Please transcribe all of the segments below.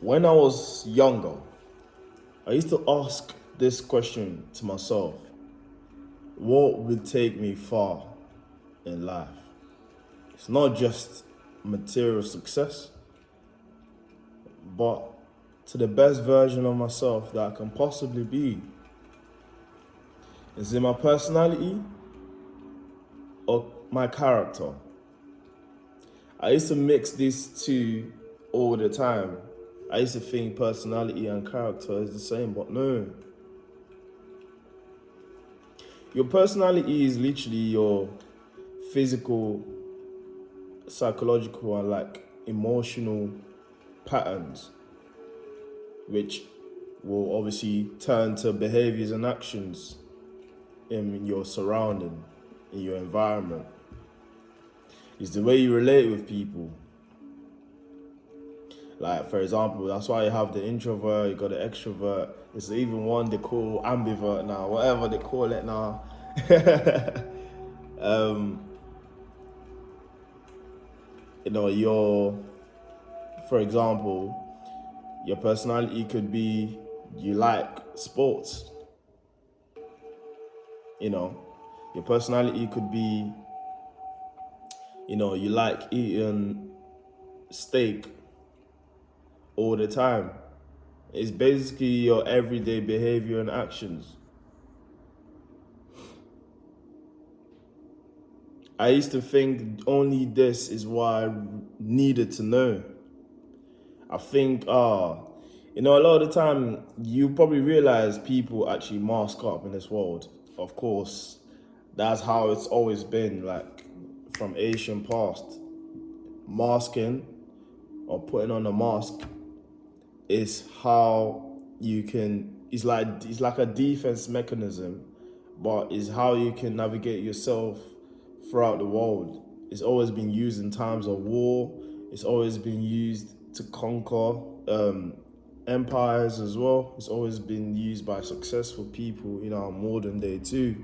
When I was younger, I used to ask this question to myself: what would take me far in life? It's not just material success, but to the best version of myself that I can possibly be. Is it my personality or my character? I used to mix these two all the time. I used to think personality and character is the same, but no. Your personality is literally your physical, psychological, and emotional patterns, which will obviously turn to behaviors and actions in your surrounding, in your environment. It's the way you relate with people. Like, for example, that's why you have the introvert, you got the extrovert. There's even one they call ambivert now, whatever they call it now. um, for example, your personality could be you like sports. Your personality could be, you like eating steak all the time. It's basically your everyday behavior and actions. I used to think only this is what I needed to know. I think, a lot of the time you probably realize people actually mask up in this world. Of course, that's how it's always been, like from Asian past. Masking or putting on a mask is how it's like a defense mechanism, but it's how you can navigate yourself throughout the world. It's always been used in times of war. It's always been used to conquer empires as well. It's always been used by successful people in our modern day too.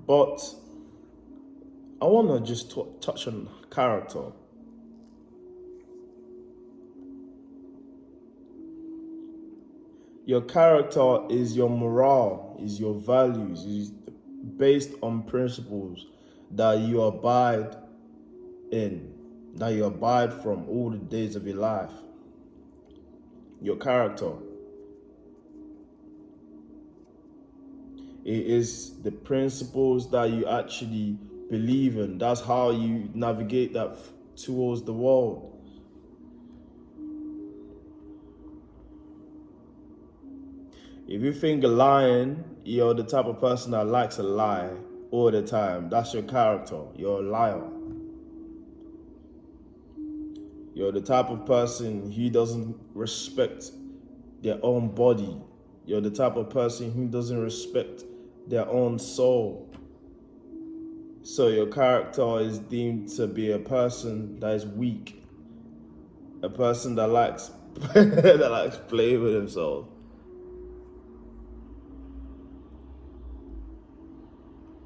But I want to just touch on character. Your character is your morale, is your values, is based on principles that you abide in, that you abide from all the days of your life. Your character. It is the principles that you actually believe in. That's how you navigate that towards the world. If you think a lion, you're the type of person that likes a lie all the time. That's your character. You're a liar. You're the type of person who doesn't respect their own body. You're the type of person who doesn't respect their own soul. So your character is deemed to be a person that is weak, a person that likes that likes playing with himself.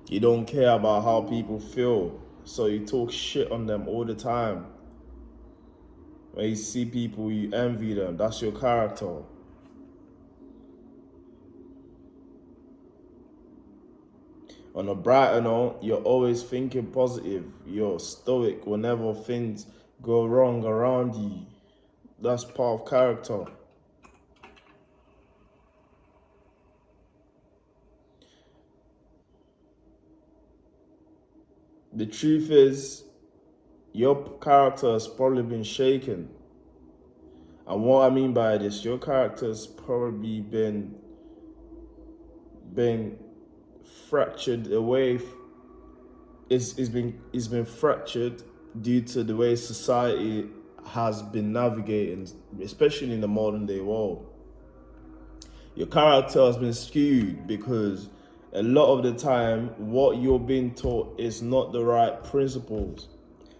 You don't care about how people feel, so you talk shit on them all the time. When you see people, you envy them. That's your character. On a brighter note, you're always thinking positive. You're stoic whenever things go wrong around you. That's part of character. The truth is, your character has probably been shaken. And what I mean by this, your character has probably been fractured away. It's been fractured due to the way society has been navigating, especially in the modern day world. Your character has been skewed because a lot of the time what you're being taught is not the right principles.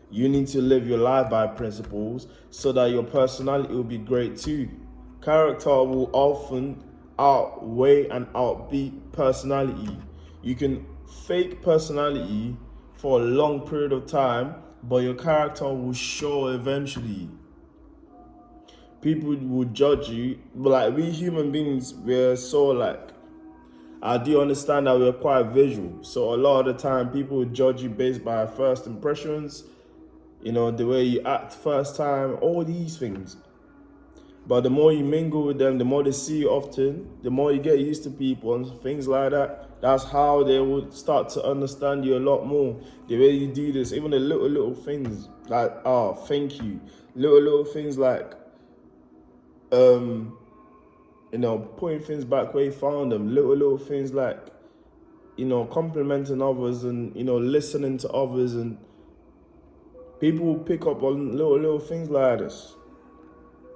You need to live your life by principles so that your personality will be great too. Character will often outweigh and outbeat personality. You can fake personality for a long period of time but your character will show eventually. People will judge you, but like we human beings, we're so like, I do understand that we're quite visual. So a lot of the time, people will judge you based by first impressions, the way you act first time, all these things. But the more you mingle with them, the more they see you often, the more you get used to people and things like that. That's how they would start to understand you a lot more. The way you do this, even the little things like, oh, thank you. Little things like, putting things back where you found them. Little things like, complimenting others and, listening to others. And people will pick up on little things like this.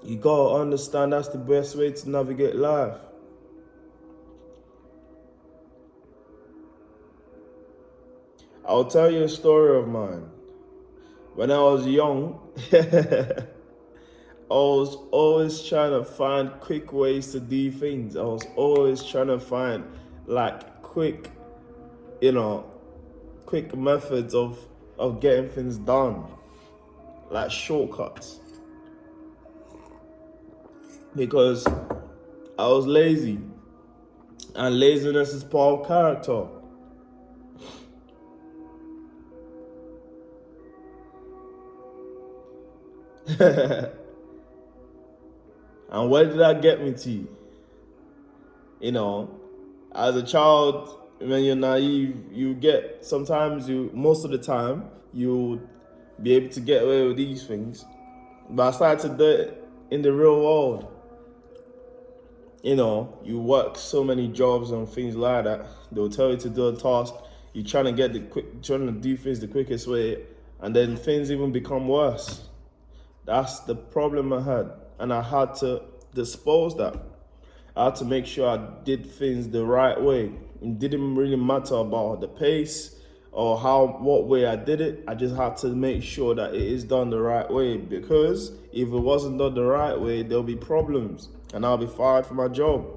You gotta understand that's the best way to navigate life. I'll tell you a story of mine. When I was young, I was always trying to find quick ways to do things. I was always trying to find like quick methods of getting things done, like shortcuts. Because I was lazy, and laziness is part of character. And where did that get me to? As a child, when you're naive, most of the time, you be able to get away with these things. But I started to do it in the real world. You work so many jobs and things like that. They'll tell you to do a task. You're trying to do things the quickest way, and then things even become worse. That's the problem I had, and I had to dispose that. I had to make sure I did things the right way. It didn't really matter about the pace or what way I did it. I just had to make sure that it is done the right way, because if it wasn't done the right way, there'll be problems and I'll be fired from my job.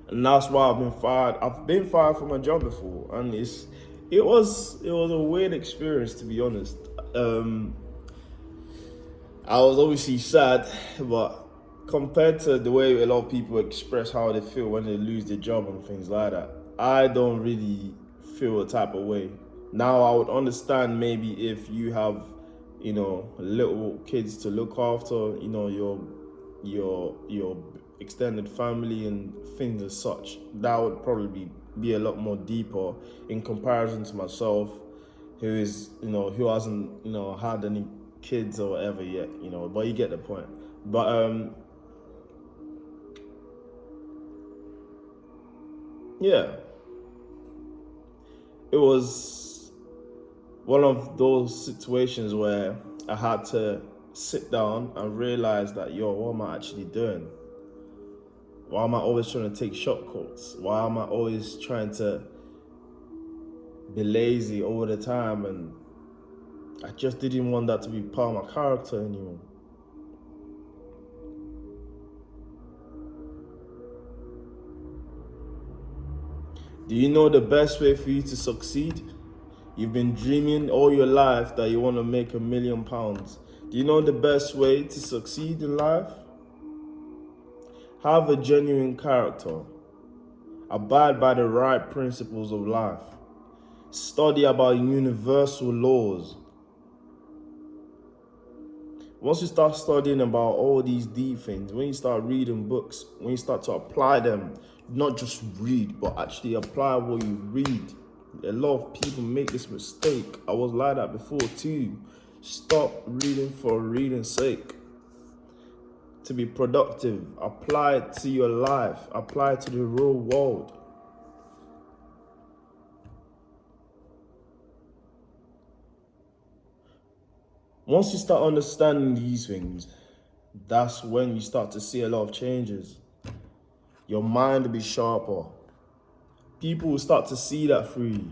And that's why I've been fired. I've been fired from my job before, and it was a weird experience, to be honest. I was obviously sad, but compared to the way a lot of people express how they feel when they lose their job and things like that, I don't really feel a type of way. Now I would understand maybe if you have, little kids to look after, your extended family and things as such. That would probably be a lot more deeper in comparison to myself, who hasn't, had any kids or whatever yet, but you get the point. But yeah, it was one of those situations where I had to sit down and realize that, what am I actually doing? Why am I always trying to take shortcuts? Why am I always trying to be lazy all the time? And I just didn't want that to be part of my character anymore. Do you know the best way for you to succeed? You've been dreaming all your life that you want to make £1 million. Do you know the best way to succeed in life? Have a genuine character. Abide by the right principles of life. Study about universal laws. Once you start studying about all these deep things, when you start reading books, when you start to apply them, not just read, but actually apply what you read. A lot of people make this mistake. I was like that before too. Stop reading for reading's sake. To be productive, apply it to your life, apply it to the real world. Once you start understanding these things, that's when you start to see a lot of changes. Your mind will be sharper. People will start to see that through you,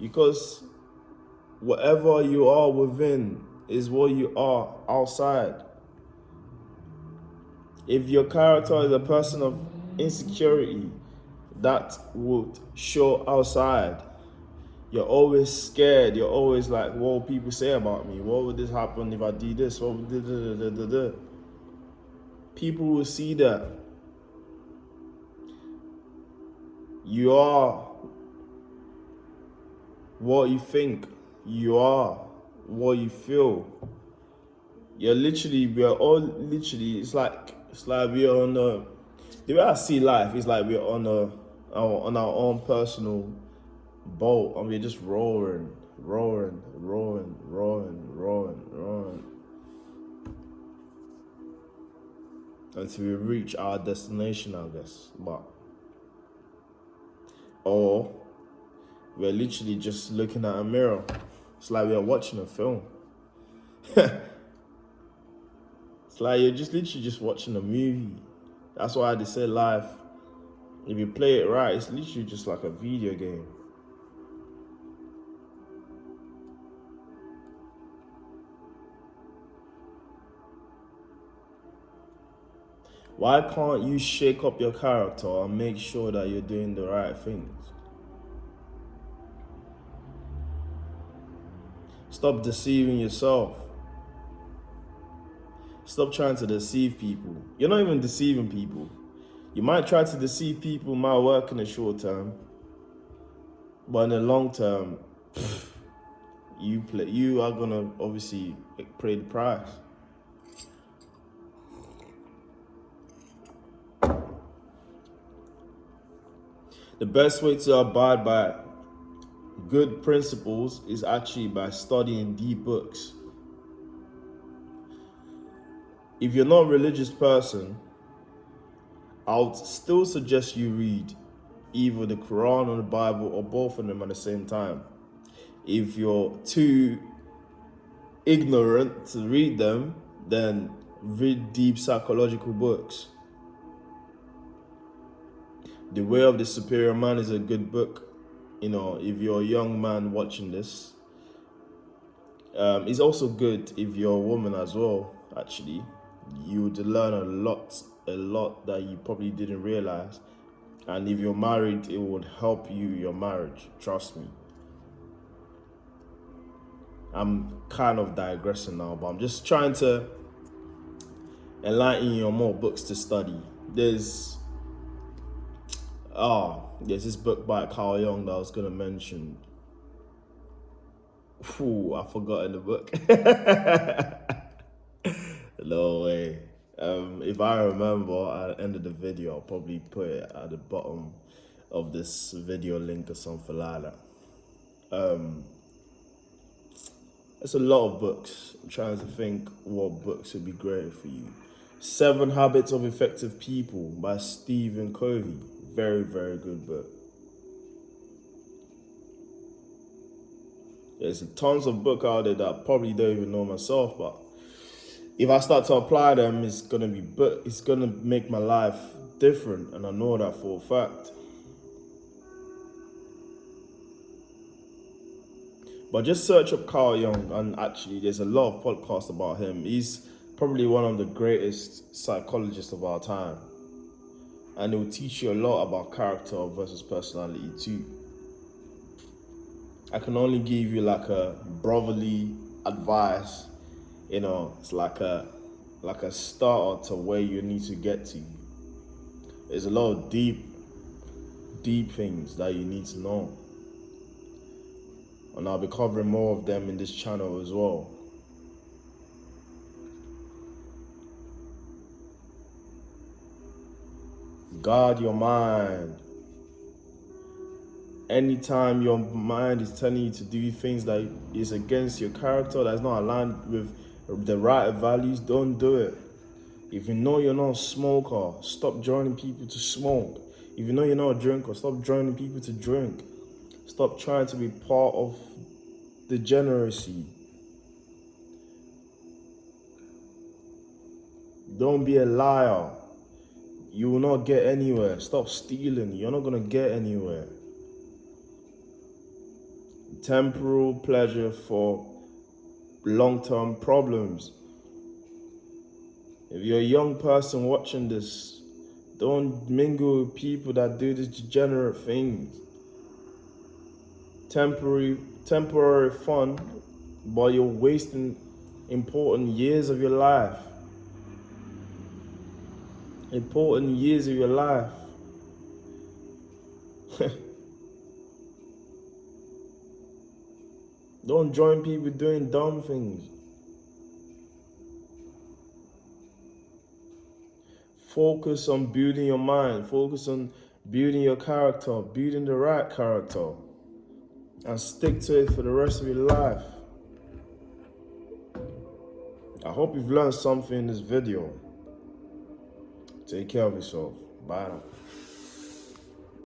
because whatever you are within is what you are outside. If your character is a person of insecurity, that would show outside. You're always scared. You're always like, what will people say about me? What would this happen if I do this? What would da? People will see that you are what you think. You are what you feel. We're all literally, it's like we're on the way I see life is like we're on our own personal boat, and we're just roaring until we reach our destination, I guess. Or we're literally just looking at a mirror. It's like we're watching a film. It's like you're just literally just watching a movie. That's why they say life, if you play it right, it's literally just like a video game. Why can't you shake up your character and make sure that you're doing the right things? Stop deceiving yourself. Stop trying to deceive people. You're not even deceiving people. You might try to deceive people, might work in the short term, but in the long term, you are gonna obviously pay the price. The best way to abide by good principles is actually by studying deep books. If you're not a religious person, I would still suggest you read either the Quran or the Bible, or both of them at the same time. If you're too ignorant to read them, then read deep psychological books. The Way of the Superior Man is a good book. If you're a young man watching this, it's also good if you're a woman as well. Actually, you would learn a lot that you probably didn't realize. And if you're married, it would help your marriage. Trust me. I'm kind of digressing now, but I'm just trying to enlighten you on more books to study. There's this book by Carl Jung that I was gonna mention. I've forgotten the book. No way. If I remember at the end of the video, I'll probably put it at the bottom of this video link or something like that. There's a lot of books. I'm trying to think what books would be great for you. 7 Habits of Effective People by Stephen Covey. Very, very good book. There's tons of books out there that I probably don't even know myself, but if I start to apply them, it's gonna make my life different, and I know that for a fact. But just search up Carl Jung, and actually there's a lot of podcasts about him. He's probably one of the greatest psychologists of our time. And it will teach you a lot about character versus personality too. I can only give you like a brotherly advice. It's like a starter to where you need to get to. There's a lot of deep things that you need to know. And I'll be covering more of them in this channel as well. Guard your mind. Anytime your mind is telling you to do things that is against your character, that's not aligned with the right values, don't do it. If you know you're not a smoker, stop joining people to smoke. If you know you're not a drinker, stop joining people to drink. Stop trying to be part of degeneracy. Don't be a liar. You will not get anywhere. Stop stealing. You're not going to get anywhere. Temporal pleasure for long-term problems. If you're a young person watching this, don't mingle with people that do these degenerate things. temporary fun, but you're wasting important years of your life. Important years of your life. Don't join people doing dumb things. Focus on building your mind. Focus on building your character, building the right character, and stick to it for the rest of your life. I hope you've learned something in this video. Take care of yourself. Bye now.